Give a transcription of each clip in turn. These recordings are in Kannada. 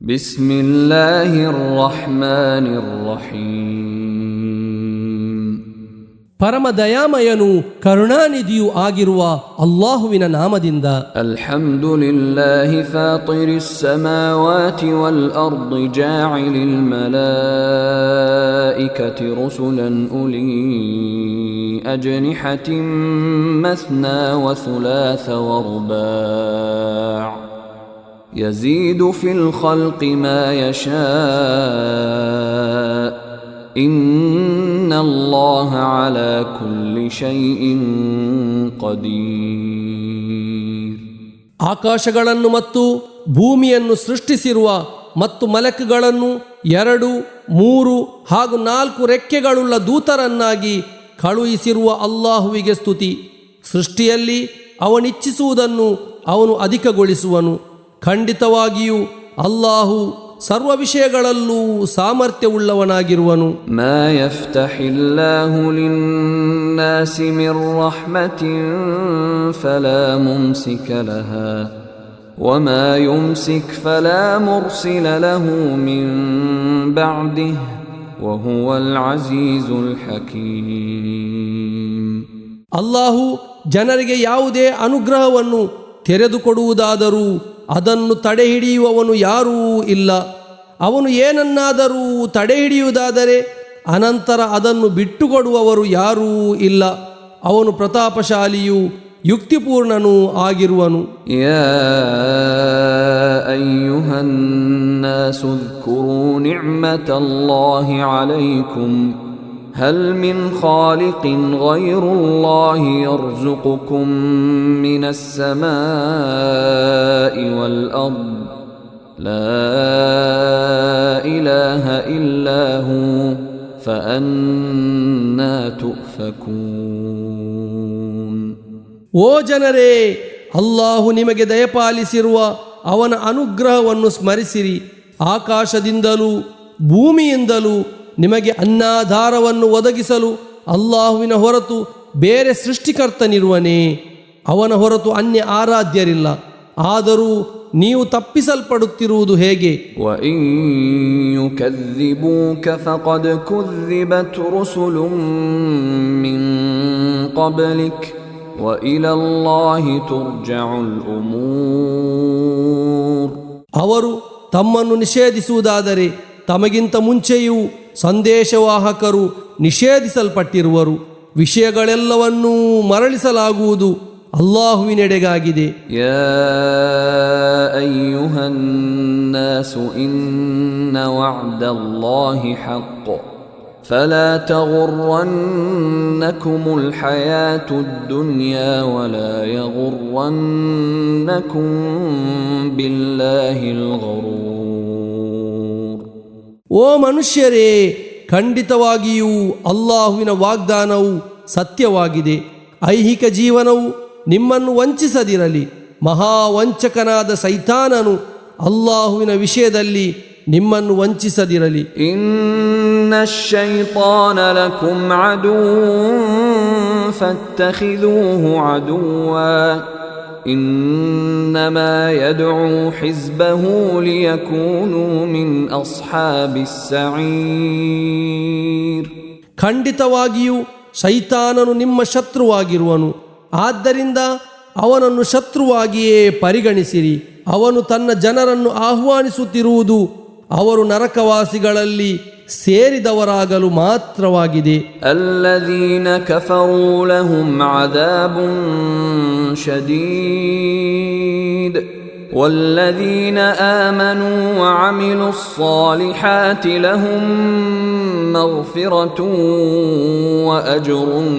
ಬಿಸ್ಮಿಲ್ಲಾಹಿರ್ ರಹ್ಮಾನಿರ್ ರಹೀಮ್. ಪರಮ ದಯಾಮಯನು ಕರುಣಾನಿಧಿಯೂ ಆಗಿರುವ ಅಲ್ಲಾಹುವಿನ ನಾಮದಿಂದ. ಅಲ್ಹಮ್ದುಲಿಲ್ಲಾಹಿ ಫಾತಿರಿಸ್ ಸಮಾವಾತಿ ವಲ್ ಅರ್ದಿ ಜಾಯಿಲಿಲ್ ಮಲಾಯಿಕತಿ ರುಸುಲನ್ ಉಲೀ ಅಜ್ನಿಹತಿನ್ ಮಸ್ನಾ ವ ಥುಲಾಥ ವ ರುಬಾዕ ಯಜೀದು ಫಿಲ್ ಖಲ್ಕಿ ಮಾ ಯಶಾ ಇನ್ನಲ್ಲಾಹ ಅಲಾ ಕುಲ್ಲಿ ಶೈಇನ್ ಕದೀರ್. ಆಕಾಶಗಳನ್ನು ಮತ್ತು ಭೂಮಿಯನ್ನು ಸೃಷ್ಟಿಸಿರುವ ಮತ್ತು ಮಲಕುಗಳನ್ನು 2, 3 ಹಾಗೂ 4 ರೆಕ್ಕೆಗಳುಳ್ಳ ದೂತರನ್ನಾಗಿ ಕಳುಹಿಸಿರುವ ಅಲ್ಲಾಹುವಿಗೆ ಸ್ತುತಿ. ಸೃಷ್ಟಿಯಲ್ಲಿ ಅವನಿಚ್ಛಿಸುವುದನ್ನು ಅವನು ಅಧಿಕಗೊಳಿಸುವನು. ಖಂಡಿತವಾಗಿಯೂ ಅಲ್ಲಾಹು ಸರ್ವ ವಿಷಯಗಳಲ್ಲೂ ಸಾಮರ್ಥ್ಯವುಳ್ಳವನಾಗಿರುವನು. ಮಾ ಯಫ್ತಹಿಲ್ಲಾಹು ಲಿನ್ನಾಸಿ ಮಿರ್ ರಹ್ಮತಿನ್ ಫಲಾ ಮುಮ್ಸಿಕ ಲಹಾ ವಮಾ ಯುಮ್ಸಿಕ್ ಫಲಾ ಮುರ್ಸಿಲ ಲಹು ಮಿನ್ ಬಅದಿಹಿ ವಹುವಲ್ ಅಜೀಜುಲ್ ಹಕೀಮ್. ಅಲ್ಲಾಹು ಜನರಿಗೆ ಯಾವುದೇ ಅನುಗ್ರಹವನ್ನು ತೆರೆದುಕೊಡುವುದಾದರೂ ಅದನ್ನು ತಡೆಹಿಡಿಯುವವನು ಯಾರೂ ಇಲ್ಲ. ಅವನು ಏನನ್ನಾದರೂ ತಡೆಹಿಡಿಯುವುದಾದರೆ ಅನಂತರ ಅದನ್ನು ಬಿಟ್ಟುಕೊಡುವವರು ಯಾರೂ ಇಲ್ಲ. ಅವನು ಪ್ರತಾಪಶಾಲಿಯೂ ಯುಕ್ತಿಪೂರ್ಣನೂ ಆಗಿರುವನು. ಯಾ ಅಯ್ಯುಹನ್ ನಾಸು ಜ್ಕುರೂ ನಿಅಮತಲ್ಲಾಹಿ ಅಲೈಕುಂ ಹಲ್ ಮಿನ್ ಖಾಲಿಕಿನ್ ಗೈರುಲ್ಲಾಹಿ ಯರ್ಜುಕುಕುಂ ಮಿನಸ್ ಸಮಾಇ ವಲ್ ಅರ್ದ್ ಲಾ ಇಲಾಹ ಇಲ್ಲಾ ಹು ಫಅನ್ನಾ ತುಫಕೂನ್. ಓ ಜನರೇ, ಅಲ್ಲಾಹು ನಿಮಗೆ ದಯಪಾಲಿಸಿರುವ ಅವನ ಅನುಗ್ರಹವನ್ನು ಸ್ಮರಿಸಿರಿ. ಆಕಾಶದಿಂದಲೂ ಭೂಮಿಯಿಂದಲೂ ನಿಮಗೆ ಅನ್ನಾಧಾರವನ್ನು ಒದಗಿಸಲು ಅಲ್ಲಾಹುವಿನ ಹೊರತು ಬೇರೆ ಸೃಷ್ಟಿಕರ್ತನಿರುವನೇ? ಅವನ ಹೊರತು ಅನ್ಯ ಆರಾಧ್ಯರಿಲ್ಲ. ಆದರೂ ನೀವು ತಪ್ಪಿಸಲ್ಪಡುತ್ತಿರುವುದು ಹೇಗೆ? ವಇನ್ ಯುಕದ್ದಿಬೂಕ ಫಕದ್ ಕುದ್ದಿಬತ್ ರುಸುಲುಂ ಮಿನ್ ಕಬ್ಲಿಕ್ ವಇಲಲ್ಲಾಹಿ ತುರ್ಜಉಲ್ ಉಮೂರ್. ಅವರು ತಮ್ಮನ್ನು ನಿಷೇಧಿಸುವುದಾದರೆ ತಮಗಿಂತ ಮುಂಚೆಯೂ ಸಂದೇಶವಾಹಕರು ನಿಷೇಧಿಸಲ್ಪಟ್ಟಿರುವರು. ವಿಷಯಗಳೆಲ್ಲವನ್ನೂ ಮರಳಿಸಲಾಗುವುದು ಅಲ್ಲಾಹುವಿನೆಡೆಗಾಗಿದೆ. ಯಾ ಅಯ್ಯುಹನ್ ನಾಸು ಇನ್ನ ವಅದಲ್ಲಾಹಿ ಹಕ್ಕ್ ಫಲಾ ತಗುರ್ರನ್ನಕುಮುಲ್ ಹಯಾತುದ್ ದುನ್ಯಾ ವಲಾ ಯಗುರ್ರನ್ನಕುಂ ಬಿಲ್ಲಾಹಿಲ್ ಗರೂರ್. ಓ ಮನುಷ್ಯರೇ, ಖಂಡಿತವಾಗಿಯೂ ಅಲ್ಲಾಹುವಿನ ವಾಗ್ದಾನವು ಸತ್ಯವಾಗಿದೆ. ಐಹಿಕ ಜೀವನವು ನಿಮ್ಮನ್ನು ವಂಚಿಸದಿರಲಿ. ಮಹಾವಂಚಕನಾದ ಸೈತಾನನು ಅಲ್ಲಾಹುವಿನ ವಿಷಯದಲ್ಲಿ ನಿಮ್ಮನ್ನು ವಂಚಿಸದಿರಲಿ. ಇನ್ನ ಶೈತಾನ ಲಕುಂ ಅದುವ್ವುನ್ ಫತ್ತಖಿದೂಹು ಅದುವ್ವಾ ಇನ್ನಮಾ ಯದ್ಉ ಹಿಜ್ಬಹು ಲಿಯಕೂನು ಮಿನ್ ಅಸ್ಹಾಬಿಸ್ ಸഈರ್. ಖಂಡಿತವಾಗಿಯೂ ಶೈತಾನನು ನಿಮ್ಮ ಶತ್ರುವಾಗಿರುವನು. ಆದ್ದರಿಂದ ಅವನನ್ನು ಶತ್ರುವಾಗಿಯೇ ಪರಿಗಣಿಸಿರಿ. ಅವನು ತನ್ನ ಜನರನ್ನು ಆಹ್ವಾನಿಸುತ್ತಿರುವುದು ಅವರು ನರಕವಾಸಿಗಳಲ್ಲಿ ಸೇರಿದವರಾಗಲು ಮಾತ್ರವಾಗಿದೆ. ಅಲ್ಲದೀನ ಕಫರೂ ಲಹುಂ ಅದಾಬುನ್ ಶದೀದ್ ವಲ್ಲದೀನ ಆಮನೂ ವಅಮಿಲೂ ಸ್ಸಾಲಿಹಾತಿ ಲಹುಂ ಮಗ್ಫಿರತುನ್ ವಅಜ್ರುನ್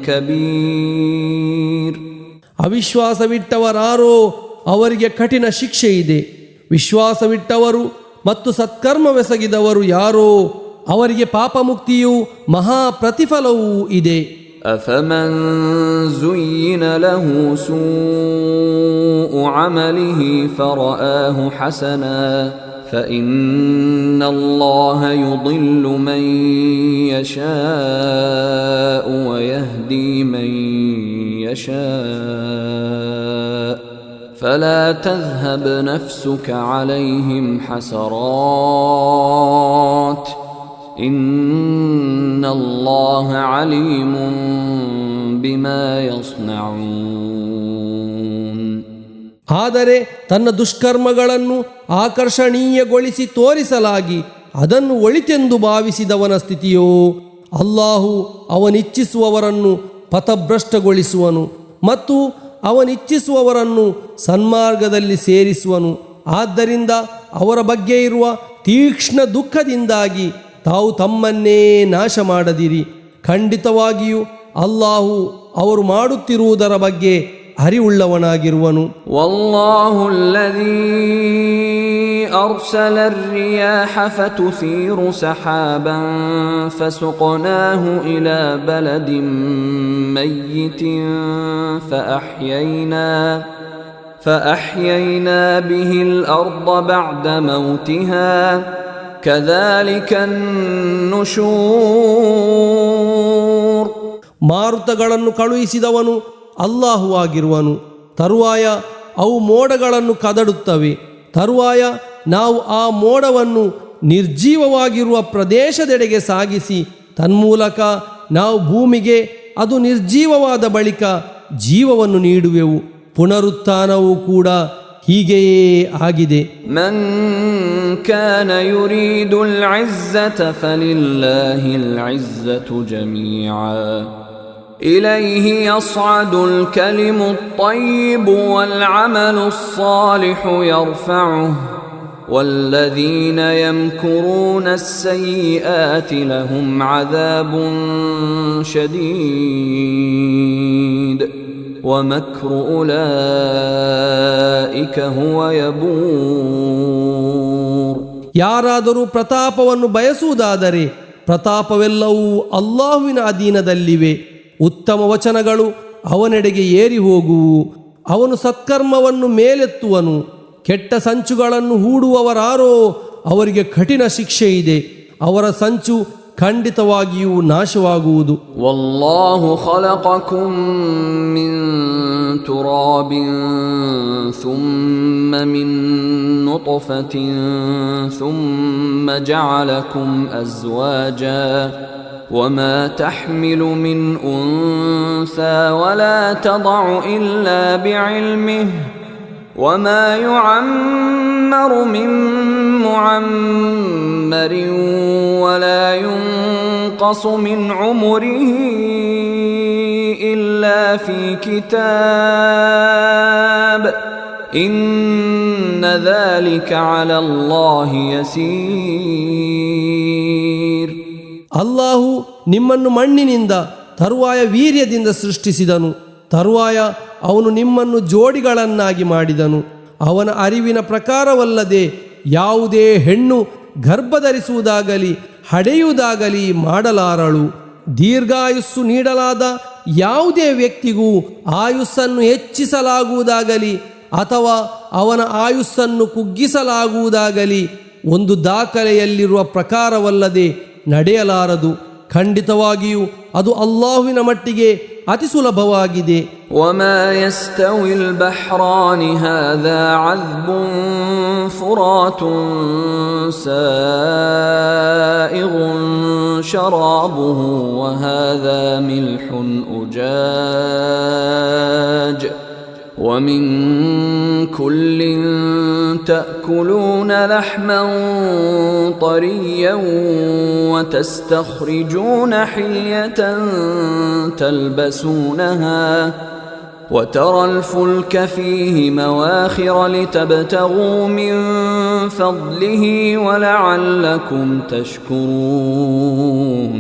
ಕಬೀರ್. ಅವಿಶ್ವಾಸವಿಟ್ಟವರಾರೋ ಅವರಿಗೆ ಕಠಿಣ ಶಿಕ್ಷೆ ಇದೆ. ವಿಶ್ವಾಸವಿಟ್ಟವರು ಮತ್ತು ಸತ್ಕರ್ಮವೆಸಗಿದವರು ಯಾರೋ ಅವರಿಗೆ ಪಾಪ ಮುಕ್ತಿಯೂ ಮಹಾ ಪ್ರತಿಫಲವೂ ಇದೆ. ಅಫಮನ್ ಝುಯ್ಯಿನ ಲಹು ಸೂಉ ಅಮಲಿಹಿ ಫರಆಹು ಹಸನಾ ಫಇನ್ನಲ್ಲಾಹ ಯುದಿಲ್ಲು ಮನ್ ಯಶಾಅ ವಯಹ್ದಿ ಮನ್ ಯಶಾಅ فلا تذهب نفسك عليهم حسرات إن الله عليم بما يصنعون. ಆದರೆ ತನ್ನ ದುಷ್ಕರ್ಮಗಳನ್ನು ಆಕರ್ಷಣೀಯಗೊಳಿಸಿ ತೋರಿಸಲಾಗಿ ಅದನ್ನು ಒಳಿತೆಂದು ಭಾವಿಸಿದವನ ಸ್ಥಿತಿಯೋ, ಅಲ್ಲಾಹು ಅವನಿಚ್ಛಿಸುವವರನ್ನು ಪಥಭ್ರಷ್ಟಗೊಳಿಸುವನು ಮತ್ತು ಅವನಿಚ್ಛಿಸುವವರನ್ನು ಸನ್ಮಾರ್ಗದಲ್ಲಿ ಸೇರಿಸುವನು. ಆದ್ದರಿಂದ ಅವರ ಬಗ್ಗೆ ಇರುವ ತೀಕ್ಷ್ಣ ದುಃಖದಿಂದಾಗಿ ತಾವು ತಮ್ಮನ್ನೇ ನಾಶ ಮಾಡದಿರಿ. ಖಂಡಿತವಾಗಿಯೂ ಅಲ್ಲಾಹು ಅವರು ಮಾಡುತ್ತಿರುವುದರ ಬಗ್ಗೆ ಅರಿವುಳ್ಳವನಾಗಿರುವನು. ವಲ್ಲಾಹು ಅಲ್ಲದೀ ಅರ್ಸಲ الرياح فتثير سحابا فسقناه إلى بلد ميت فأحيينا به الأرض بعد موتها كذلك النشور. ಮಾರುತಗಳನ್ನು ಕಳುಹಿಸಿದವನು ಅಲ್ಲಾಹು ಆಗಿರುವನು. ತರುವಾಯ ಅವು ಮೋಡಗಳನ್ನು ಕದಡುತ್ತವೆ. ತರುವಾಯ ನಾವು ಆ ಮೋಡವನ್ನು ನಿರ್ಜೀವವಾಗಿರುವ ಪ್ರದೇಶದೆಡೆಗೆ ಸಾಗಿಸಿ ತನ್ಮೂಲಕ ನಾವು ಭೂಮಿಗೆ ಅದು ನಿರ್ಜೀವವಾದ ಬಳಿಕ ಜೀವವನ್ನು ನೀಡುವೆವು. ಪುನರುತ್ಥಾನವೂ ಕೂಡ ಹೀಗೆಯೇ ಆಗಿದೆ. ಮನ್ ಕಾನ ಯುರೀದುಲ್ ಇಜ್ಜತ ಫಲಿಲ್ಲಾಹಿಲ್ ಇಜ್ಜತು ಜಮೀಆ إليه يصعد الكلم الطيب والعمل الصالح يرفعه والذين يمكرون السيئات لهم عذاب شديد ومكر أولئك هو يبور. ಯಾರಾದರೂ ಪ್ರತಾಪವನ್ನು ಬಯಸುವುದಾದರೆ ಪ್ರತಾಪವೆಲ್ಲವೂ ಅಲ್ಲಾಹುವಿನ ಅಧೀನದಲ್ಲಿವೆ. ಉತ್ತಮ ವಚನಗಳು ಅವನೆಡೆಗೆ ಏರಿ ಹೋಗುವು. ಅವನು ಸತ್ಕರ್ಮವನ್ನು ಮೇಲೆತ್ತುವನು. ಕೆಟ್ಟ ಸಂಚುಗಳನ್ನು ಹೂಡುವವರಾರೋ ಅವರಿಗೆ ಕಠಿಣ ಶಿಕ್ಷೆ ಇದೆ. ಅವರ ಸಂಚು ಖಂಡಿತವಾಗಿಯೂ ನಾಶವಾಗುವುದು. ವಲ್ಲಾಹು ಖಲಕಕುಂ ಮಿನ್ ತುರಾಬಿನ್ ಥುಮ್ಮ ಮಿನ್ ನುತ್ಫತಿನ್ ಥುಮ್ಮ ಜಅಲಕುಂ ಅಜ್ವಾಜಾ وما تحمل من أنثى ولا تضع إلا بعلمه وما يعمر من معمر ولا ينقص من عمره إلا في كتاب إن ذلك على الله يسير. ಅಲ್ಲಾಹು ನಿಮ್ಮನ್ನು ಮಣ್ಣಿನಿಂದ ತರುವಾಯ ವೀರ್ಯದಿಂದ ಸೃಷ್ಟಿಸಿದನು. ತರುವಾಯ ಅವನು ನಿಮ್ಮನ್ನು ಜೋಡಿಗಳನ್ನಾಗಿ ಮಾಡಿದನು. ಅವನ ಅರಿವಿನ ಪ್ರಕಾರವಲ್ಲದೆ ಯಾವುದೇ ಹೆಣ್ಣು ಗರ್ಭಧರಿಸುವುದಾಗಲಿ ಹಡೆಯುವುದಾಗಲಿ ಮಾಡಲಾರಳು. ದೀರ್ಘಾಯುಸ್ಸು ನೀಡಲಾದ ಯಾವುದೇ ವ್ಯಕ್ತಿಗೂ ಆಯುಸ್ಸನ್ನು ಹೆಚ್ಚಿಸಲಾಗುವುದಾಗಲಿ ಅಥವಾ ಅವನ ಆಯುಸ್ಸನ್ನು ಕುಗ್ಗಿಸಲಾಗುವುದಾಗಲಿ ಒಂದು ದಾಖಲೆಯಲ್ಲಿರುವ ಪ್ರಕಾರವಲ್ಲದೆ ನಡೆಯಲಾರದು. ಖಂಡಿತವಾಗಿಯೂ ಅದು ಅಲ್ಲಾಹುವಿನ ಮಟ್ಟಿಗೆ ಅತಿ ಸುಲಭವಾಗಿದೆ. وما يستوي البحران هذا عذب فرات سائغ شرابه وهذا ملح أجاج ومن كل تأكلون لحما طريا وتستخرجون حلية تلبسونها وترى الفلك فيه مواخر لتبتغوا من فضله ولعلكم تشكرون.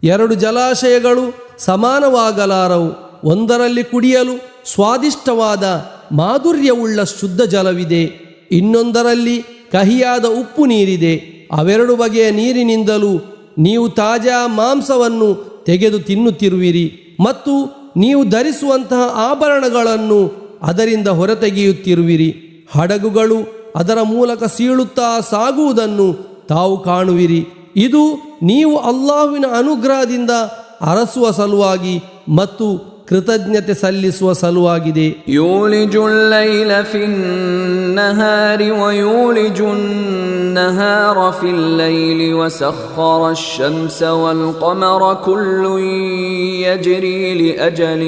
ಎರಡು ಜಲಾಶಯಗಳು ಸಮಾನವಾಗಲಾರವು. ಒಂದರಲ್ಲಿ ಕುಡಿಯಲು ಸ್ವಾದಿಷ್ಟವಾದ ಮಾಧುರ್ಯವುಳ್ಳ ಶುದ್ಧ ಜಲವಿದೆ, ಇನ್ನೊಂದರಲ್ಲಿ ಕಹಿಯಾದ ಉಪ್ಪು ನೀರಿದೆ. ಅವೆರಡು ಬಗೆಯ ನೀರಿನಿಂದಲೂ ನೀವು ತಾಜಾ ಮಾಂಸವನ್ನು ತೆಗೆದು ತಿನ್ನುತ್ತಿರುವಿರಿ ಮತ್ತು ನೀವು ಧರಿಸುವಂತಹ ಆಭರಣಗಳನ್ನು ಅದರಿಂದ ಹೊರತೆಗೆಯುತ್ತಿರುವಿರಿ. ಹಡಗುಗಳು ಅದರ ಮೂಲಕ ಸೀಳುತ್ತಾ ಸಾಗುವುದನ್ನು ತಾವು ಕಾಣುವಿರಿ. ಇದು ನೀವು ಅಲ್ಲಾಹುವಿನ ಅನುಗ್ರಹದಿಂದ ಅರಸುವ ಸಲುವಾಗಿ ಮತ್ತು ಕೃತಜ್ಞತೆ ಸಲ್ಲಿಸುವ ಸಲುವಾಗಿದೆ. ಯೂಲಿಜು ಲೈಲ ಫಿನ್ನಹಾರಿ ವಯೂಲಿಜು النهار في الليل وسخر الشمس والقمر كل يجري لأجل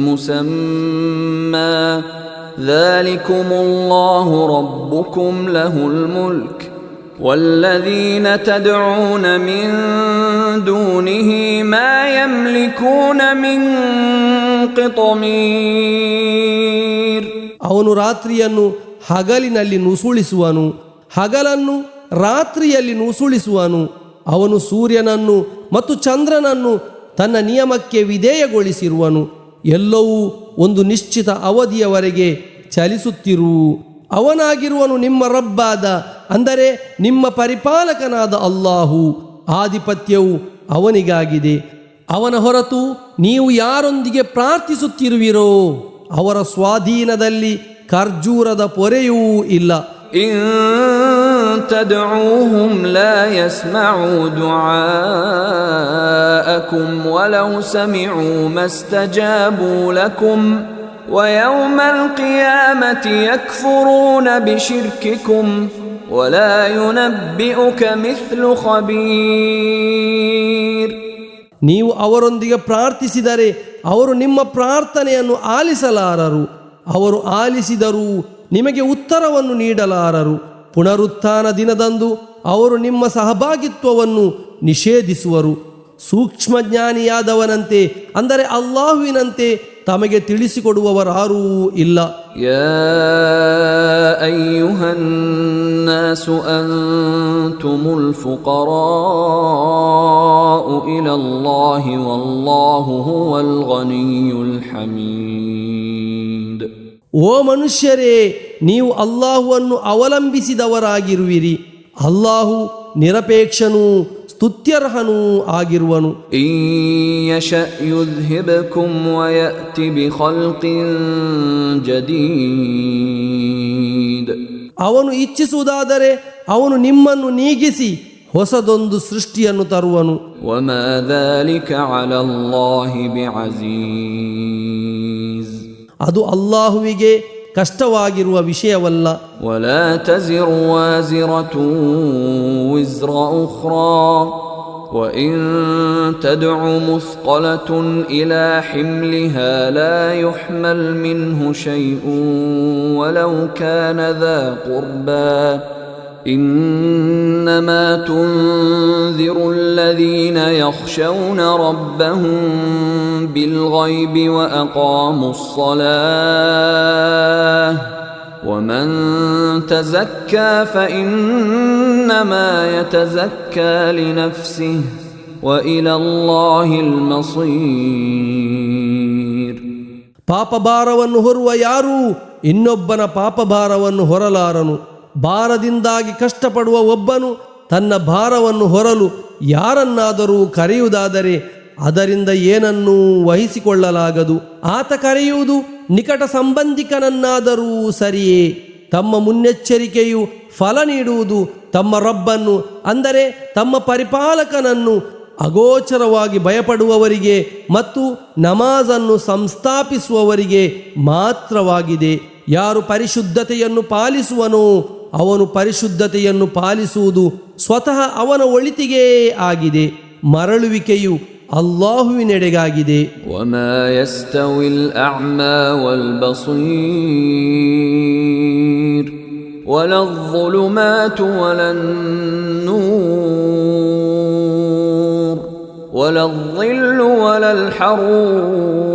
مسمى ذلكم الله ربكم له الملك والذين تدعون من دونه ما يملكون من قطمير. ಅವನು ರಾತ್ರಿಯನ್ನು ಹಗಲಿನಲ್ಲಿ ನುಸುಳಿಸುವನು, ಹಗಲನ್ನು ರಾತ್ರಿಯಲ್ಲಿ ನುಸುಳಿಸುವನು. ಅವನು ಸೂರ್ಯನನ್ನು ಮತ್ತು ಚಂದ್ರನನ್ನು ತನ್ನ ನಿಯಮಕ್ಕೆ ವಿಧೇಯಗೊಳಿಸಿರುವನು. ಎಲ್ಲವೂ ಒಂದು ನಿಶ್ಚಿತ ಅವಧಿಯವರೆಗೆ ಚಲಿಸುತ್ತಿರು. ಅವನಾಗಿರುವನು ನಿಮ್ಮ ರಬ್ಬಾದ, ಅಂದರೆ ನಿಮ್ಮ ಪರಿಪಾಲಕನಾದ ಅಲ್ಲಾಹು. ಆಧಿಪತ್ಯವು ಅವನಿಗಾಗಿದೆ. ಅವನ ಹೊರತು ನೀವು ಯಾರೊಂದಿಗೆ ಪ್ರಾರ್ಥಿಸುತ್ತಿರುವಿರೋ ಅವರ ಸ್ವಾಧೀನದಲ್ಲಿ ಖರ್ಜೂರದ ಪೊರೆಯೂ ಇಲ್ಲ. إن تدعوهم لا يسمعوا دعاءكم ولو سمعوا ما استجابوا لكم ويوم القيامة يكفرون بشرككم ولا ينبئك مثل خبير. ನೀವು ಅವರೊಂದಿಗೆ ಪ್ರಾರ್ಥಿಸಿದರೆ ಅವರು ನಿಮ್ಮ ಪ್ರಾರ್ಥನೆಯನ್ನು ಆಲಿಸಲಾರರು. ಅವರು ಆಲಿಸಿದರೂ ನಿಮಗೆ ಉತ್ತರವನ್ನು ನೀಡಲಾರರು. ಪುನರುತ್ಥಾನ ದಿನದಂದು ಅವರು ನಿಮ್ಮ ಸಹಭಾಗಿತ್ವವನ್ನು ನಿಷೇಧಿಸುವರು. ಸೂಕ್ಷ್ಮಜ್ಞಾನಿಯಾದವನಂತೆ, ಅಂದರೆ ಅಲ್ಲಾಹುವಿನಂತೆ ತಮಗೆ ತಿಳಿಸಿಕೊಡುವವರಾರೂ ಇಲ್ಲ. ಯಾ ಅಯ್ಯುಹನ್ನಾಸು ಅಂತುಮುಲ್ ಫುಕರಾಉ ಇಲಲ್ಲಾಹಿ ವಲ್ಲಾಹು ಹುವಲ್ ಗನಿಯುಲ್ ಹಮೀದ್. ಓ ಮನುಷ್ಯರೇ, ನೀವು ಅಲ್ಲಾಹುವನ್ನು ಅವಲಂಬಿಸಿದವರಾಗಿರುವಿರಿ. ಅಲ್ಲಾಹು ನಿರಪೇಕ್ಷನೂ ಸ್ತುತ್ಯರ್ಹನೂ ಆಗಿರುವನು. ಇನ್ ಯಶಾ ಯುದ್ಹಿಬ್ಕುಂ ವಯಅತಿ ಬಿಖಲ್ಕಿನ್ ಜದೀದ್. ಅವನು ಇಚ್ಛಿಸುವುದಾದರೆ ಅವನು ನಿಮ್ಮನ್ನು ನೀಗಿಸಿ ಹೊಸದೊಂದು ಸೃಷ್ಟಿಯನ್ನು ತರುವನು. ವಮಾ ذلك على الله بعزيز. ಅದು ಅಲ್ಲಾಹುವಿಗೆ ಕಷ್ಟವಾಗಿರುವ ವಿಷಯವಲ್ಲ. ವಲಾ ತಜಿರು ವಾಜಿರತು ವಿಜ್ರ ಉಖ್ರಾ وإن تدع مثقلة إلى حملها لا يحمل منه شيء ولو كان ذا قربى إنما تنذر الذين يخشون ربهم بالغيب وأقاموا الصلاة ومن تزكى فإنما يتزكى لنفسه وإلى الله المصير. ಪಾಪಭಾರವನ್ನು ಹೊರುವ ಯಾರೂ ಇನ್ನೊಬ್ಬನ ಪಾಪಭಾರವನ್ನು ಹೊರಲಾರನು. ಭಾರದಿಂದಾಗಿ ಕಷ್ಟಪಡುವ ಒಬ್ಬನು ತನ್ನ ಭಾರವನ್ನು ಹೊರಲು ಯಾರನ್ನಾದರೂ ಕರೆಯುವುದಾದರೆ ಅದರಿಂದ ಏನನ್ನೂ ವಹಿಸಿಕೊಳ್ಳಲಾಗದು. ಆತ ಕರೆಯುವುದು ನಿಕಟ ಸಂಬಂಧಿಕನನ್ನಾದರೂ ಸರಿಯೇ. ತಮ್ಮ ಮುನ್ನೆಚ್ಚರಿಕೆಯು ಫಲ ನೀಡುವುದು ತಮ್ಮ ರಬ್ಬನ್ನು, ಅಂದರೆ ತಮ್ಮ ಪರಿಪಾಲಕನನ್ನು ಅಗೋಚರವಾಗಿ ಭಯಪಡುವವರಿಗೆ ಮತ್ತು ನಮಾಜನ್ನು ಸಂಸ್ಥಾಪಿಸುವವರಿಗೆ ಮಾತ್ರವಾಗಿದೆ. ಯಾರು ಪರಿಶುದ್ಧತೆಯನ್ನು ಪಾಲಿಸುವನೋ ಅವನು ಪರಿಶುದ್ಧತೆಯನ್ನು ಪಾಲಿಸುವುದು ಸ್ವತಃ ಅವನ ಒಳಿತಿಗೇ ಆಗಿದೆ. ಮರಳುವಿಕೆಯು ಅಲ್ಲಾಹುವಿನೆಡೆಗಾಗಿದೆ. ವಮಾ ಯಸ್ತವಿಲ್ ಅಅಮಾ ವಲ್ ಬಸೀರ್ ವಲಲ್ ظುಲುಮಾತು ವಲನ್ ನೂರ್ ವಲಲ್ ظಿಲ್ಲು ವಲಲ್ ಹರೂರ್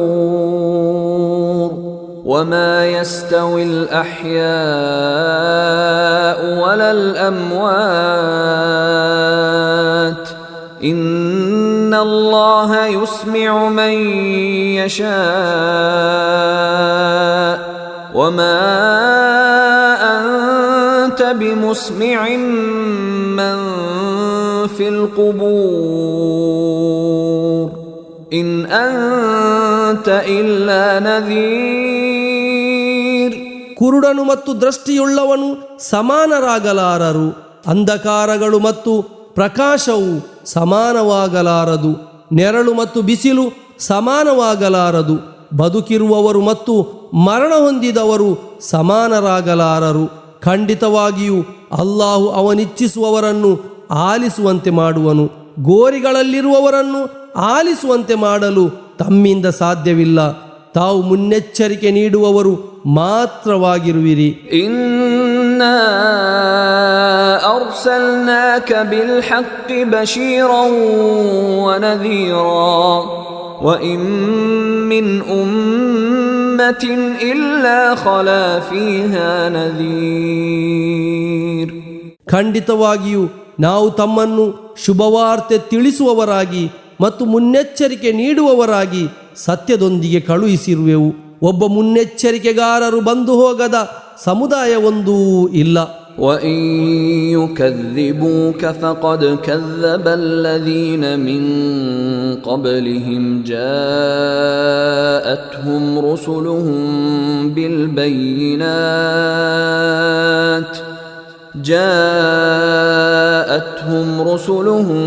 ವಮಾ ಯಸ್ತವಿಲ್ ಅಹ್ಯಾഉ ವಲಲ್ ಅಮ್ವಾತ್ إن الله يسمع من يشاء وما أنت بمسمع من في القبور إن أنت إلا نذير. ಕುರುಡನು ಮತ್ತು ದೃಷ್ಟಿಯುಳ್ಳವನು ಸಮಾನರಾಗಲಾರರು. ಅಂಧಕಾರಗಳು ಮತ್ತು ಪ್ರಕಾಶವು ಸಮಾನವಾಗಲಾರದು. ನೆರಳು ಮತ್ತು ಬಿಸಿಲು ಸಮಾನವಾಗಲಾರದು. ಬದುಕಿರುವವರು ಮತ್ತು ಮರಣ ಹೊಂದಿದವರು ಸಮಾನರಾಗಲಾರರು. ಖಂಡಿತವಾಗಿಯೂ ಅಲ್ಲಾಹು ಅವನಿಚ್ಛಿಸುವವರನ್ನು ಆಲಿಸುವಂತೆ ಮಾಡುವನು. ಗೋರಿಗಳಲ್ಲಿರುವವರನ್ನು ಆಲಿಸುವಂತೆ ಮಾಡಲು ತಮ್ಮಿಂದ ಸಾಧ್ಯವಿಲ್ಲ. ತಾವು ಮುನ್ನೆಚ್ಚರಿಕೆ ನೀಡುವವರು ಮಾತ್ರವಾಗಿರುವಿರಿ. ಇನ್ನಾ ಅರ್ಸಲ್ನಾಕ ಬಿಲ್ ಹಕ್ಕಿ ಬಶೀರನ್ ವನದೀರಾ ವಇನ್ ಮಿನ್ ಉಮ್ಮತಿನ್ ಇಲ್ಲಾ ಖಲಾ ಫೀಹಾ ನದೀರ್. ಖಂಡಿತವಾಗಿಯೂ ನಾವು ತಮ್ಮನ್ನು ಶುಭವಾರ್ತೆ ತಿಳಿಸುವವರಾಗಿ ಮತ್ತು ಮುನ್ನೆಚ್ಚರಿಕೆ ನೀಡುವವರಾಗಿ ಸತ್ಯದೊಂದಿಗೆ ಕಳುಹಿಸಿರುವೆವು. ಒಬ್ಬ ಮುನ್ನೆಚ್ಚರಿಕೆಗಾರರು ಬಂದು ಹೋಗದ ಸಮುದಾಯವೊಂದೂ ಇಲ್ಲ. وَإِن يُكَذِّبُوكَ فَقَدْ كَذَّبَ الَّذِينَ مِن قَبْلِهِمْ جَاءَتْهُمْ رُسُلُهُم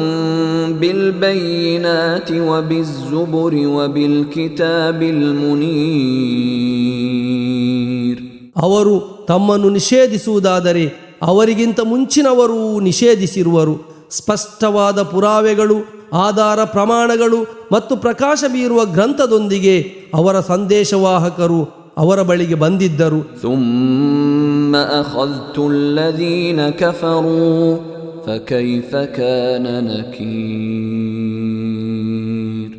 بِالْبَيِّنَاتِ وَبِالزُّبُرِ وَبِالْكِتَابِ الْمُنِيرِ. ಅವರು ತಮ್ಮನ್ನು ನಿಷೇಧಿಸುವುದಾದರೆ ಅವರಿಗಿಂತ ಮುಂಚಿನವರೂ ನಿಷೇಧಿಸಿರುವರು. ಸ್ಪಷ್ಟವಾದ ಪುರಾವೆಗಳು, ಆಧಾರ ಪ್ರಮಾಣಗಳು ಮತ್ತು ಪ್ರಕಾಶ ಬೀರುವ ಗ್ರಂಥದೊಂದಿಗೆ ಅವರ ಸಂದೇಶವಾಹಕರು ಅವರ ಬಳಿಗೆ ಬಂದಿದ್ದರು. ثُمَّ أَخَذْتُ الَّذِينَ كَفَرُوا فَكَيْفَ كَانَ نَكِيرِ.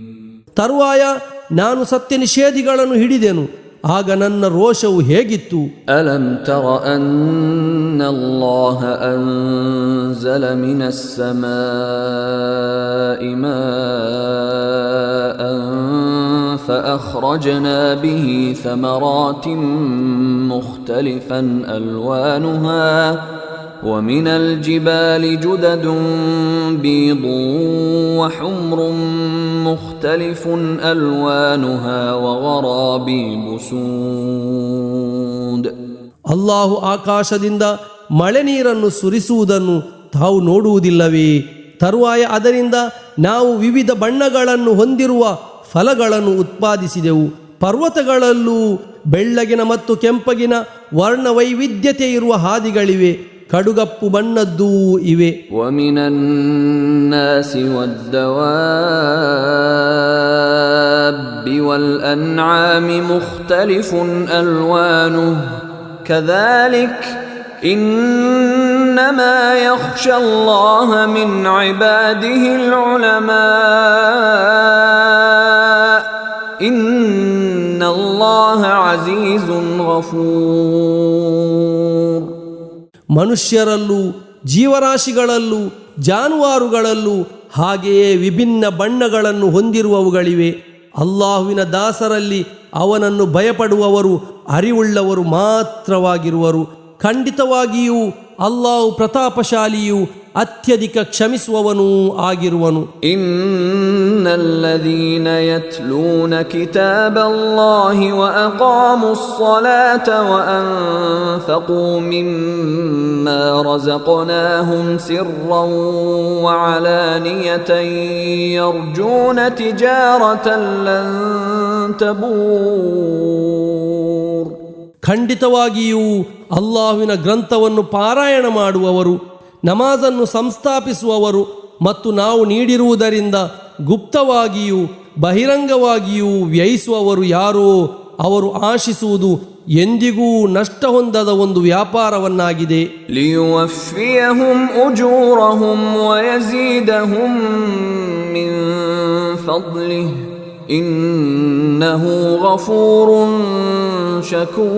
ತರುವಾಯ ನಾನು ಸತ್ಯ ನಿಷೇಧಿಗಳನ್ನು ಹಿಡಿದೆನು, ಆಗ ನನ್ನ ರೋಷವು ಹೇಗಿತ್ತು. أَلَمْ تَرَ أَنَّ اللَّهَ أَنزَلَ مِنَ السَّمَاءِ مَاءً فَأَخْرَجْنَا بِهِ ثَمَرَاتٍ مُخْتَلِفًا أَلْوَانُهَا وَمِنَ الْجِبَالِ جُدَدٌ بِيضٌ وَحُمْرٌ مُخْتَلِفٌ أَلْوَانُهَا وَغَرَابِيبُ سُودٌ. ಅಲ್ಲಾಹು ಆಕಾಶದಿಂದ ಮಳೆ ನೀರನ್ನು ಸುರಿಸುವುದನ್ನು ತಾವು ನೋಡುವುದಿಲ್ಲವೇ? ತರುವಾಯ ಅದರಿಂದ ನಾವು ವಿವಿಧ ಬಣ್ಣಗಳನ್ನು ಹೊಂದಿರುವ ಫಲಗಳನ್ನು ಉತ್ಪಾದಿಸಿದೆವು. ಪರ್ವತಗಳಲ್ಲೂ ಬೆಳ್ಳಗಿನ ಮತ್ತು ಕೆಂಪಗಿನ ವರ್ಣ ವೈವಿಧ್ಯತೆ ಇರುವ ಹಾದಿಗಳಿವೆ, ಕಡುಗಪ್ಪು ಬಣ್ಣದ್ದೂ ಇವೆ. وَمِنَ النَّاسِ وَالدَّوَابِّ وَالْأَنْعَامِ مُخْتَلِفٌ أَلْوَانُهُ كَذَلِكَ إِنَّمَا يَخْشَى اللَّهَ مِنْ عِبَادِهِ الْعُلَمَاءُ إِنَّ اللَّهَ عَزِيزٌ غَفُورٌ. ಮನುಷ್ಯರಲ್ಲೂ ಜೀವರಾಶಿಗಳಲ್ಲೂ ಜಾನುವಾರುಗಳಲ್ಲೂ ಹಾಗೆಯೇ ವಿಭಿನ್ನ ಬಣ್ಣಗಳನ್ನು ಹೊಂದಿರುವವುಗಳಿವೆ. ಅಲ್ಲಾಹುವಿನ ದಾಸರಲ್ಲಿ ಅವನನ್ನು ಭಯಪಡುವವರು ಅರಿವುಳ್ಳವರು ಮಾತ್ರವಾಗಿರುವರು. ಖಂಡಿತವಾಗಿಯೂ ಅಲ್ಲಾಹು ಪ್ರತಾಪಶಾಲಿಯೂ ಅತ್ಯಧಿಕ ಕ್ಷಮಿಸುವವನೂ ಆಗಿರುವನು. ಇನ್ನಲ್ಲದೀನ ಯತ್ಲೂನ ಕಿತಾಬಲ್ಲಾಹಿ ವಅಕಾಮುಸ್ಸಲಾತ ವಅನ್ಫಕೂ ಮಿಮ್ಮಾ ರಜಕ್ನಾಹುಂ ಸಿರ್ರನ್ ವಅಲಾನಿಯತನ್ ಯರ್ಜೂನ ತಿಜಾರತನ್ ಲನ್ ತಬೂರ್. ಖಂಡಿತವಾಗಿಯೂ ಅಲ್ಲಾಹುವಿನ ಗ್ರಂಥವನ್ನು ಪಾರಾಯಣ ಮಾಡುವವರು, ನಮಾಜನ್ನು ಸಂಸ್ಥಾಪಿಸುವವರು ಮತ್ತು ನಾವು ನೀಡಿರುವುದರಿಂದ ಗುಪ್ತವಾಗಿಯೂ ಬಹಿರಂಗವಾಗಿಯೂ ವ್ಯಯಿಸುವವರು ಯಾರೋ ಅವರು ಆಶಿಸುವುದು ಎಂದಿಗೂ ನಷ್ಟ ಹೊಂದದ ಒಂದು ವ್ಯಾಪಾರವನ್ನಾಗಿದೆ. ಲಿಯುವಫಿಯಹುಂ ಉಜೂರಹುಂ ವಯಜೀದಹುಂ ಮಿನ್ ಫದ್ಲಿಹಿ ಇನ್ನಹು ಗಫೂರುನ್ ಶಕೂರ್.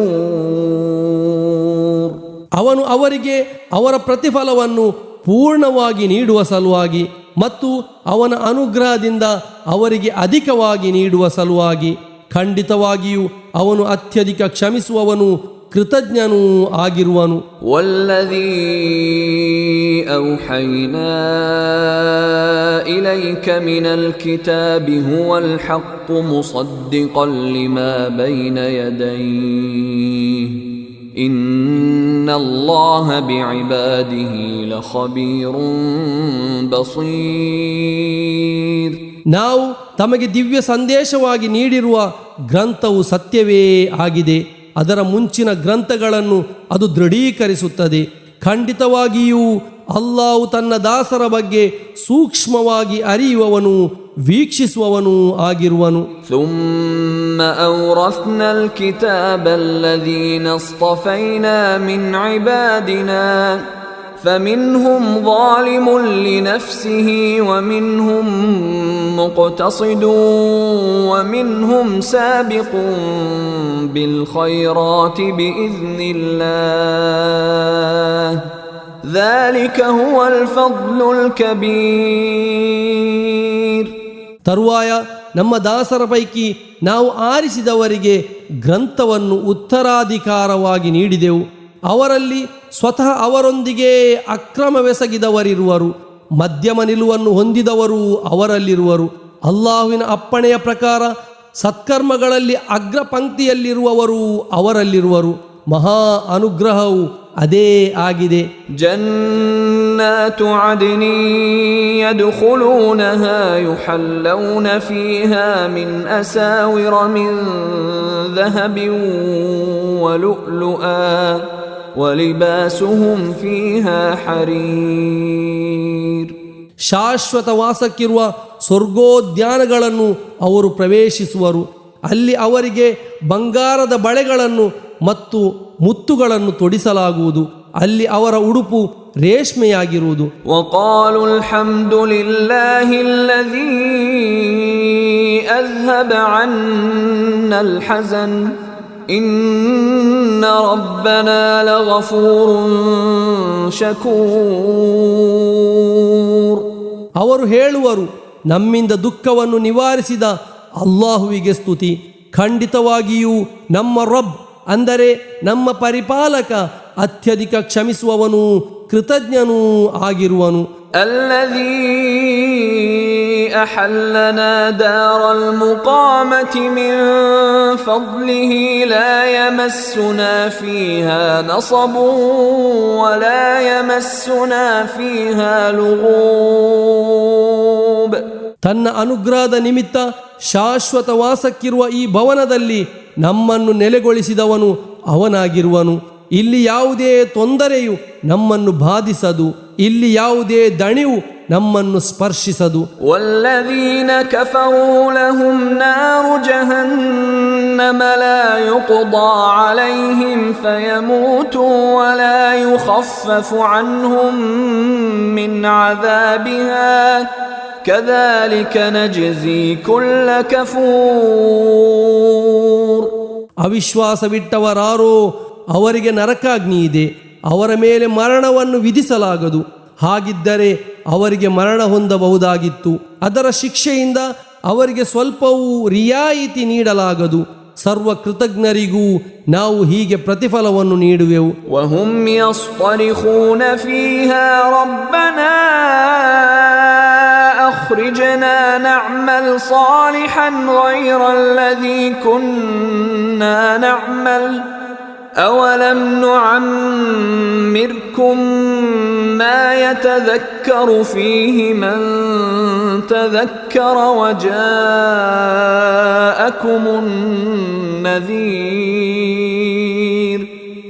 ಅವನು ಅವರಿಗೆ ಅವರ ಪ್ರತಿಫಲವನ್ನು ಪೂರ್ಣವಾಗಿ ನೀಡುವ ಸಲುವಾಗಿ ಮತ್ತು ಅವನ ಅನುಗ್ರಹದಿಂದ ಅವರಿಗೆ ಅಧಿಕವಾಗಿ ನೀಡುವ ಸಲುವಾಗಿ ಖಂಡಿತವಾಗಿಯೂ ಅವನು ಅತ್ಯಧಿಕ ಕ್ಷಮಿಸುವವನು ಕೃತಜ್ಞನೂ ಆಗಿರುವನು. ವಲ್ಲದೀ ಔಹೈನಾ ಇಲೈಕ ಮಿನಲ್ ಕಿತಾಬಿ ಹುವಲ್ ಹಕ್ಕು ಮುಸದ್ದಿಕನ್ ಲಿಮಾ ಬೈನ ಯದೈಹಿ ಇನ್ನಲ್ಲಾಹ ಬಿಇಬಾದಿಹಿ ಲಖಬೀರುನ್ ಬಸೀರ್. ನಾವು ತಮಗೆ ದಿವ್ಯ ಸಂದೇಶವಾಗಿ ನೀಡಿರುವ ಗ್ರಂಥವು ಸತ್ಯವೇ ಆಗಿದೆ. ಅದರ ಮುಂಚಿನ ಗ್ರಂಥಗಳನ್ನು ಅದು ದೃಢೀಕರಿಸುತ್ತದೆ. ಖಂಡಿತವಾಗಿಯೂ ಅಲ್ಲಾಹು ತನ್ನ ದಾಸರ ಬಗ್ಗೆ ಸೂಕ್ಷ್ಮವಾಗಿ ಅರಿಯುವವನು, ವೀಕ್ಷಿಸುವವನು ಆಗಿರುವನು. ثم أورثنا الكتاب الذين اصطفينا من عبادنا فمنهم ظالم لنفسه ومنهم مقتصد ومنهم سابق بالخيرات بإذن الله ذلك هو الفضل الكبير. ತರುವಾಯ ನಮ್ಮ ದಾಸರ ಪೈಕಿ ನಾವು ಆರಿಸಿದವರಿಗೆ ಗ್ರಂಥವನ್ನು ಉತ್ತರಾಧಿಕಾರವಾಗಿ ನೀಡಿದೆವು. ಅವರಲ್ಲಿ ಸ್ವತಃ ಅವರೊಂದಿಗೆ ಅಕ್ರಮವೆಸಗಿದವರಿರುವರು, ಮಧ್ಯಮ ನಿಲುವನ್ನು ಹೊಂದಿದವರು ಅವರಲ್ಲಿರುವರು. ಅಲ್ಲಾಹುವಿನ ಅಪ್ಪಣೆಯ ಪ್ರಕಾರ ಸತ್ಕರ್ಮಗಳಲ್ಲಿ ಅಗ್ರ ಪಂಕ್ತಿಯಲ್ಲಿರುವವರು ಅವರಲ್ಲಿರುವರು. ಮಹಾ ಅನುಗ್ರಹವು ಅದೇ ಆಗಿದೆ. ಜನ್ನಾತು ಅದ್ನಿ ಯದ್ಖುಲೂನಹಾ ಯುಹಲ್ಲೌನ ಫೀಹಾ ಮಿನ್ ಅಸಾವಿರ ಮಿನ್ ذهبٍ ولؤلؤا وَلِبَاسُهُمْ فِيهَا حَرِيرٌ. ಶಾಶ್ವತ ವಾಸಕ್ಕಿರುವ ಸ್ವರ್ಗೋದ್ಯಾನಗಳನ್ನು ಅವರು ಪ್ರವೇಶಿಸುವರು. ಅಲ್ಲಿ ಅವರಿಗೆ ಬಂಗಾರದ ಬಳೆಗಳನ್ನು ಮತ್ತು ಮುತ್ತುಗಳನ್ನು ತೊಡಿಸಲಾಗುವುದು. ಅಲ್ಲಿ ಅವರ ಉಡುಪು ರೇಷ್ಮೆಯಾಗಿರುವುದು. وَقَالُوا الْحَمْدُ لِلَّهِ الَّذِي أَذْهَبَ عَنَّا الْحَزَنَ إِنَّ رَبَّنَا لَغَفُورٌ شَكُورٌ. ಅವರು ಹೇಳುವರು, ನಮ್ಮಿಂದ ದುಃಖವನ್ನು ನಿವಾರಿಸಿದ ಅಲ್ಲಾಹುವಿಗೆ ಸ್ತುತಿ. ಖಂಡಿತವಾಗಿಯೂ ನಮ್ಮ ರಬ್ ಅಂದರೆ ನಮ್ಮ ಪರಿಪಾಲಕ ಅತ್ಯಧಿಕ ಕ್ಷಮಿಸುವವನು, ಕೃತಜ್ಞನೂ ಆಗಿರುವನು. الذي أحلنا دار المقامة من فضله لا يمسنا فيها نصب ولا يمسنا فيها لغوب. ತನ್ನ ಅನುಗ್ರಹದ ನಿಮಿತ್ತ ಶಾಶ್ವತ ವಾಸಕ್ಕಿರುವ ಈ ಭವನದಲ್ಲಿ ನಮ್ಮನ್ನು ನೆಲೆಗೊಳಿಸಿದವನು ಅವನಾಗಿರುವನು. ಇಲ್ಲಿ ಯಾವುದೇ ತೊಂದರೆಯು ನಮ್ಮನ್ನು ಬಾಧಿಸದು, ಇಲ್ಲಿ ಯಾವುದೇ ದಣಿವು ನಮ್ಮನ್ನು ಸ್ಪರ್ಶಿಸದು. والذين كفروا لهم نار جهنم لا يقضى عليهم فيموتوا ولا يخفف عنهم من عذابها كذلك نجزي كل كفور. ಅವಿಶ್ವಾಸವಿಟ್ಟವರಾರೋ ಅವರಿಗೆ ನರಕಾಗ್ನಿ ಇದೆ, ಅವರ ಮೇಲೆ ಮರಣವನ್ನು ವಿಧಿಸಲಾಗದು. ಹಾಗಿದ್ದರೆ ಅವರಿಗೆ ಮರಣ ಹೊಂದಬಹುದಾಗಿತ್ತು. ಅದರ ಶಿಕ್ಷೆಯಿಂದ ಅವರಿಗೆ ಸ್ವಲ್ಪವೂ ರಿಯಾಯಿತಿ ನೀಡಲಾಗದು. ಸರ್ವ ಕೃತಜ್ಞರಿಗೂ ನಾವು ಹೀಗೆ ಪ್ರತಿಫಲವನ್ನು ನೀಡುವೆವು. وهم يصطرخون فيها ربنا أخرجنا نعمل صالحا غير الذي كنا نعمل أولم نعمركم ما يتذكر فيه من تذكر وجاءكم النذير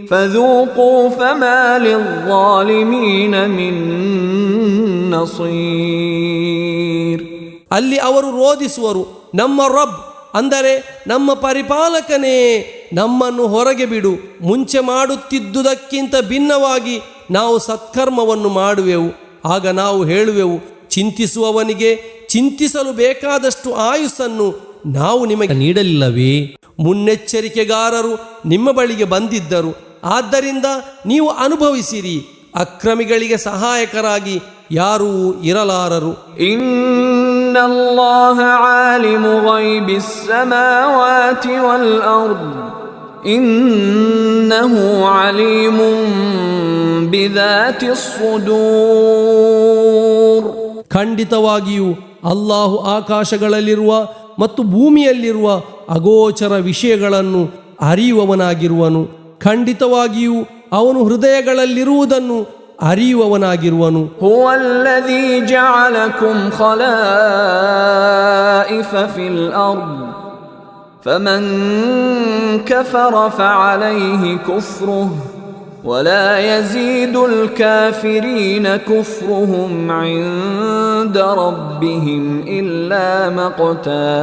فذوقوا فما للظالمين من نصير. ಅಲ್ಲಿ ಅವರು ರೋಧಿಸುವರು, ನಮ್ಮ ರಬ್ ಅಂದರೆ ನಮ್ಮ ಪರಿಪಾಲಕನೇ, ನಮ್ಮನ್ನು ಹೊರಗೆ ಬಿಡು. ಮುಂಚೆ ಮಾಡುತ್ತಿದ್ದುದಕ್ಕಿಂತ ಭಿನ್ನವಾಗಿ ನಾವು ಸತ್ಕರ್ಮವನ್ನು ಮಾಡುವೆವು. ಆಗ ನಾವು ಹೇಳುವೆವು, ಚಿಂತಿಸುವವನಿಗೆ ಚಿಂತಿಸಲು ಬೇಕಾದಷ್ಟು ಆಯುಸ್ಸನ್ನು ನಾವು ನಿಮಗೆ ನೀಡಲಿಲ್ಲವೇ? ಮುನ್ನೆಚ್ಚರಿಕೆಗಾರರು ನಿಮ್ಮ ಬಳಿಗೆ ಬಂದಿದ್ದರು, ಆದ್ದರಿಂದ ನೀವು ಅನುಭವಿಸಿರಿ. ಅಕ್ರಮಿಗಳಿಗೆ ಸಹಾಯಕರಾಗಿ ಯಾರೂ ಇರಲಾರರು. ಇನ್ನಲ್ಲಾಹ ಆಲಿಮು ಗೈಬಿಸ್ ಸಮಾವಾತಿ ವಲ್ ಅರ್ದ್ ಇನ್ನಹು ಅಲೀಮುಂ ಬಿದಾತಿಸ್ ಸುದೂರ್. ಖಂಡಿತವಾಗಿಯೂ ಅಲ್ಲಾಹು ಆಕಾಶಗಳಲ್ಲಿರುವ ಮತ್ತು ಭೂಮಿಯಲ್ಲಿರುವ ಅಗೋಚರ ವಿಷಯಗಳನ್ನು ಅರಿಯುವವನಾಗಿರುವನು. ಖಂಡಿತವಾಗಿಯೂ ಅವನು ಹೃದಯಗಳಲ್ಲಿರುವುದನ್ನು ಅರಿಯುವವನಾಗಿರುವನು. هو الذي جعلكم خلائف في الأرض فمن كفر فعليه كفره ولا يزيد الكافرين كفرهم عند ربهم إلا مقتا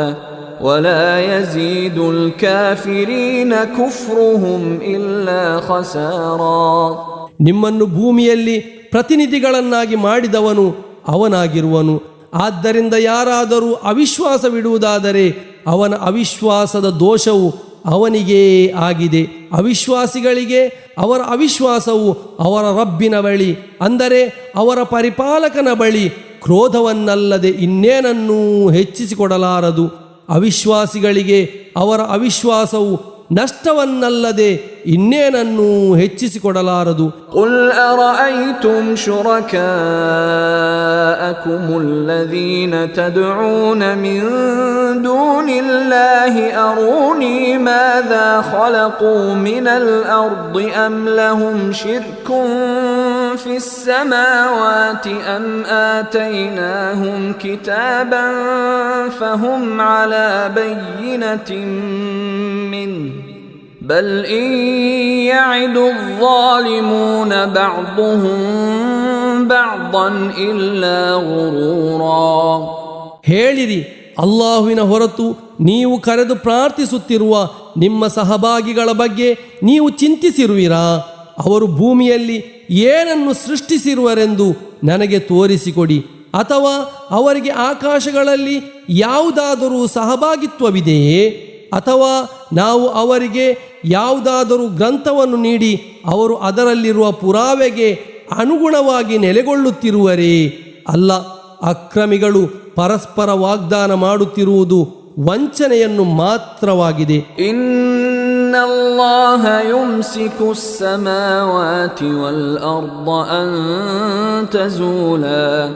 ولا يزيد الكافرين كفرهم إلا خسارا. ನಿಮ್ಮನ್ನು ಭೂಮಿಯಲ್ಲಿ ಪ್ರತಿನಿಧಿಗಳನ್ನಾಗಿ ಮಾಡಿದವನು ಅವನಾಗಿರುವನು. ಆದ್ದರಿಂದ ಯಾರಾದರೂ ಅವಿಶ್ವಾಸವಿಡುವುದಾದರೆ ಅವನ ಅವಿಶ್ವಾಸದ ದೋಷವು ಅವನಿಗೇ ಆಗಿದೆ. ಅವಿಶ್ವಾಸಿಗಳಿಗೆ ಅವರ ಅವಿಶ್ವಾಸವು ಅವರ ರಬ್ಬಿನ ಬಳಿ, ಅಂದರೆ ಅವರ ಪರಿಪಾಲಕನ ಬಳಿ ಕ್ರೋಧವನ್ನಲ್ಲದೆ ಇನ್ನೇನನ್ನೂ ಹೆಚ್ಚಿಸಿಕೊಡಲಾರದು. ಅವಿಶ್ವಾಸಿಗಳಿಗೆ ಅವರ ಅವಿಶ್ವಾಸವು ನಷ್ಟವನ್ನಲ್ಲದೆ ಇನ್ನೇನನ್ನೂ ಹೆಚ್ಚಿಸಿಕೊಡಲಾರದು. قل أرأيتم شركاءكم الذين تدعون من دون الله أروني ماذا خلقوا من الأرض أم لهم شرك في السماوات أم آتيناهم كتابا فهم على بينة منه بل إن يعد الظالمون بعضهم بعضا إلا غرورا. ಹೇಳಿರಿ, ಅಲ್ಲಾಹುವಿನ ಹೊರತು ನೀವು ಕರೆದು ಪ್ರಾರ್ಥಿಸುತ್ತಿರುವ ನಿಮ್ಮ ಸಹಭಾಗಿಗಳ ಬಗ್ಗೆ ನೀವು ಚಿಂತಿಸಿರುವಿರಾ? ಅವರು ಭೂಮಿಯಲ್ಲಿ ಏನನ್ನು ಸೃಷ್ಟಿಸಿರುವರೆಂದು ನನಗೆ ತೋರಿಸಿಕೊಡಿ. ಅಥವಾ ಅವರಿಗೆ ಆಕಾಶಗಳಲ್ಲಿ ಯಾವುದಾದರೂ ಸಹಭಾಗಿತ್ವವಿದೆಯೇ? ಅಥವಾ ನಾವು ಅವರಿಗೆ ಯಾವುದಾದರೂ ಗ್ರಂಥವನ್ನು ನೀಡಿ ಅವರು ಅದರಲ್ಲಿರುವ ಪುರಾವೆಗೆ ಅನುಗುಣವಾಗಿ ನೆಲೆಗೊಳ್ಳುತ್ತಿರುವರೇ? ಅಲ್ಲ, ಅಕ್ರಮಿಗಳು ಪರಸ್ಪರ ವಾಗ್ದಾನ ಮಾಡುತ್ತಿರುವುದು ವಂಚನೆಯನ್ನು ಮಾತ್ರವಾಗಿದೆ. ಇನ್ನಲ್ಲಾಹ ಯುಮ್ಸಿಕು ಸ್ಸಮಾವಾತಿ ವಲ್ ಅರ್ದ ಅನ್ ತಜೂಲಾ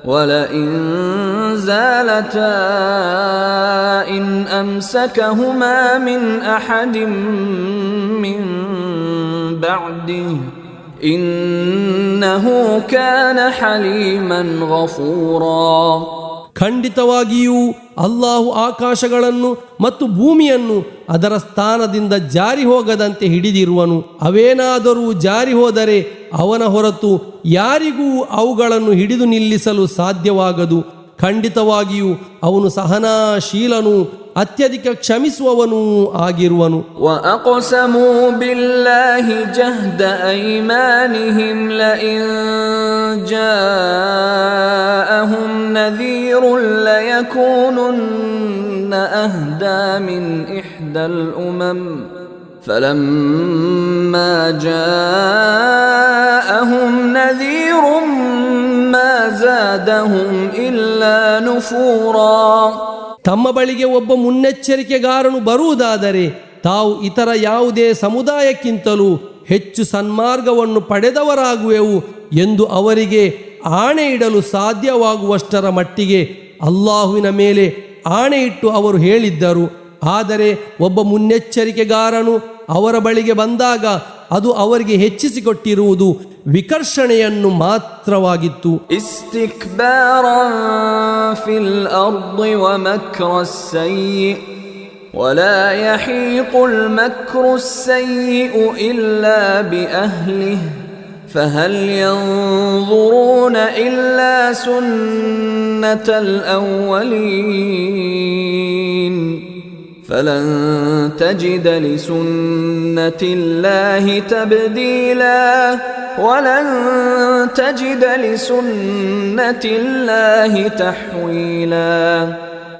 ولئن زالتا إن أمسكهما من أحد من بعده إنه كان حليما غفورا. ಖಂಡಿತವಾಗಿಯೂ ಅಲ್ಲಾಹು ಆಕಾಶಗಳನ್ನು ಮತ್ತು ಭೂಮಿಯನ್ನು ಅದರ ಸ್ಥಾನದಿಂದ ಜಾರಿ ಹೋಗದಂತೆ ಹಿಡಿದಿರುವನು. ಅವೇನಾದರೂ ಜಾರಿ ಹೋದರೆ ಅವನ ಹೊರತು ಯಾರಿಗೂ ಅವುಗಳನ್ನು ಹಿಡಿದು ನಿಲ್ಲಿಸಲು ಸಾಧ್ಯವಾಗದು. ಖಂಡಿತವಾಗಿಯೂ ಅವನು ಸಹನಾಶೀಲನೂ ಅತ್ಯಧಿಕ ಕ್ಷಮಿಸುವವನೂ ಆಗಿರುವನು. وَأَقْسَمُوا بِاللَّهِ جَهْدَ أَيْمَانِهِمْ لَئِن جَاءَهُمْ نَذِيرٌ لَيَكُونُنَّ أَهْدَى مِنْ إِحْدَى الْأُمَمِ فَلَمَّا جَاءَهُمْ نَذِيرٌ مَا زَادَهُمْ إِلَّا نُفُورًا. ತಮ್ಮ ಬಳಿಗೆ ಒಬ್ಬ ಮುನ್ನೆಚ್ಚರಿಕೆಗಾರನು ಬರುವುದಾದರೆ ತಾವು ಇತರ ಯಾವುದೇ ಸಮುದಾಯಕ್ಕಿಂತಲೂ ಹೆಚ್ಚು ಸನ್ಮಾರ್ಗವನ್ನು ಪಡೆದವರಾಗುವೆವು ಎಂದು ಅವರಿಗೆ ಆಣೆ ಇಡಲು ಸಾಧ್ಯವಾಗುವಷ್ಟರ ಮಟ್ಟಿಗೆ ಅಲ್ಲಾಹುವಿನ ಮೇಲೆ ಆಣೆಯಿಟ್ಟು ಅವರು ಹೇಳಿದ್ದರು. ಆದರೆ ಒಬ್ಬ ಮುನ್ನೆಚ್ಚರಿಕೆಗಾರನು ಅವರ ಬಳಿಗೆ ಬಂದಾಗ ಅದು ಅವರಿಗೆ ಹೆಚ್ಚಿಸಿಕೊಟ್ಟಿರುವುದು ವಿಕರ್ಷಣೆಯನ್ನು ಮಾತ್ರವಾಗಿತ್ತು. ಇಸ್ತಿಕ್ಬಾರನ್ ಫಿಲ್ ಅರ್ದಿ ವ ಮಕ್ರಸ್ ಸಯ್ಯಿ ವಲಾ ಯಹೀಕುಲ್ ಮಕ್ರುಸ್ ಸಯ್ಯಿಉ ಇಲ್ಲಾ ಬಿಅಹ್ಲಿಹಿ ಫಹಲ್ ಯನ್ظುರೂನ ಇಲ್ಲಾ ಸುನ್ನತಲ್ ಅವ್ವಲೀನ್ فلن تجد لسنة الله تبديلا ولن تجد لسنة الله تحويلا.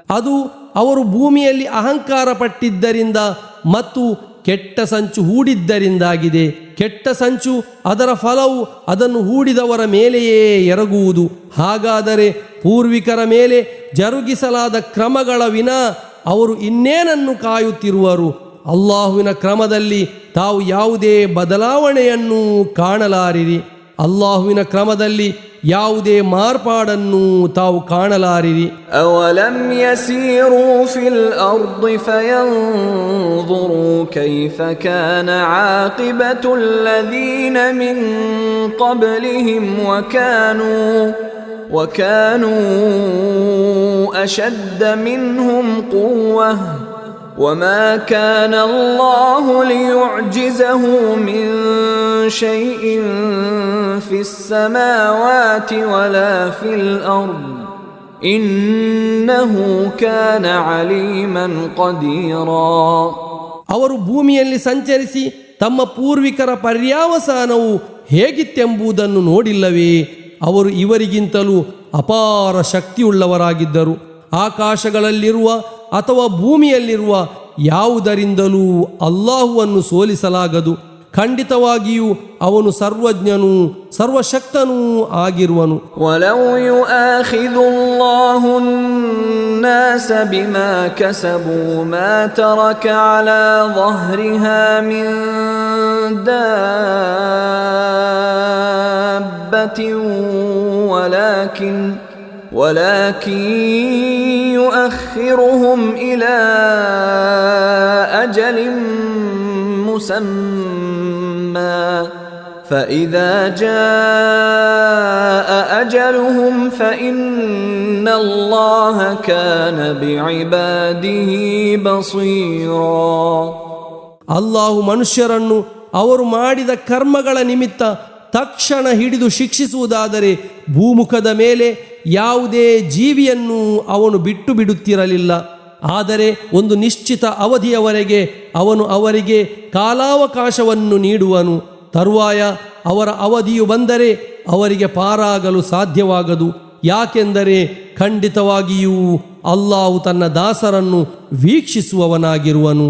ಅದು ಅವರು ಭೂಮಿಯಲ್ಲಿ ಅಹಂಕಾರ ಪಟ್ಟಿದ್ದರಿಂದ ಮತ್ತು ಕೆಟ್ಟ ಸಂಚು ಹೂಡಿದ್ದರಿಂದಾಗಿದೆ. ಕೆಟ್ಟ ಸಂಚು ಅದರ ಫಲವು ಅದನ್ನು ಹೂಡಿದವರ ಮೇಲೆಯೇ ಎರಗುವುದು. ಹಾಗಾದರೆ ಪೂರ್ವಿಕರ ಮೇಲೆ ಜರುಗಿಸಲಾದ ಕ್ರಮಗಳ ವಿನಾ ಅವರು ಇನ್ನೇನನ್ನು ಕಾಯುತ್ತಿರುವರು? ಅಲ್ಲಾಹುವಿನ ಕ್ರಮದಲ್ಲಿ ತಾವು ಯಾವುದೇ ಬದಲಾವಣೆಯನ್ನು ಕಾಣಲಾರಿರಿ. ಅಲ್ಲಾಹುವಿನ ಕ್ರಮದಲ್ಲಿ ಯಾವುದೇ ಮಾರ್ಪಾಡನ್ನು ತಾವು ಕಾಣಲಾರಿರಿ. أولم يسيروا في الأرض فينظروا كيف كان عاقبة الذين من قبلهم وكانوا أشد منهم قوة وما كان الله ليعجزه من شيء في السماوات ولا في الأرض إنه كان عليما قديرا. ಅವರು ಭೂಮಿಯಲ್ಲಿ ಸಂಚರಿಸಿ ತಮ್ಮ ಪೂರ್ವಿಕರ ಪರ್ಯಾವಸಾನವು ಹೇಗಿತ್ತೆಂಬುದನ್ನು ನೋಡಿಲ್ಲವೇ? ಅವರು ಇವರಿಗಿಂತಲೂ ಅಪಾರ ಶಕ್ತಿಯುಳ್ಳವರಾಗಿದ್ದರು. ಆಕಾಶಗಳಲ್ಲಿರುವ ಅಥವಾ ಭೂಮಿಯಲ್ಲಿರುವ ಯಾವುದರಿಂದಲೂ ಅಲ್ಲಾಹುವನ್ನು ಸೋಲಿಸಲಾಗದು. ಖಂಡಿತವಾಗಿಯೂ ಅವನು ಸರ್ವಜ್ಞನೂ ಸರ್ವಶಕ್ತನೂ ಆಗಿರುವನು. ವಲೌ ಯುಆಖಿದು ಅಲ್ಲಾಹು الناس بما كسبوا ما ترك على ظهرها من دابة ولكن يؤخرهم إلى أجل مسمى فإذا جاء أجلهم فإن الله كان بعباده بصيرا. ಅಲ್ಲಾಹು ಮನುಷ್ಯರನ್ನು ಅವರು ಮಾಡಿದ ಕರ್ಮಗಳ ನಿಮಿತ್ತ ತಕ್ಷಣ ಹಿಡಿದು ಶಿಕ್ಷಿಸುವುದಾದರೆ ಭೂಮುಖದ ಮೇಲೆ ಯಾವುದೇ ಜೀವಿಯನ್ನು ಅವನು ಬಿಟ್ಟು ಬಿಡುತ್ತಿರಲಿಲ್ಲ. ಆದರೆ ಒಂದು ನಿಶ್ಚಿತ ಅವಧಿಯವರೆಗೆ ಅವನು ಅವರಿಗೆ ಕಾಲಾವಕಾಶವನ್ನು ನೀಡುವನು. ತರುವಾಯ ಅವರ ಅವಧಿಯು ಬಂದರೆ ಅವರಿಗೆ ಪಾರಾಗಲು ಸಾಧ್ಯವಾಗದು. ಯಾಕೆಂದರೆ ಖಂಡಿತವಾಗಿಯೂ ಅಲ್ಲಾಹು ತನ್ನ ದಾಸರನ್ನು ವೀಕ್ಷಿಸುವವನಾಗಿರುವನು.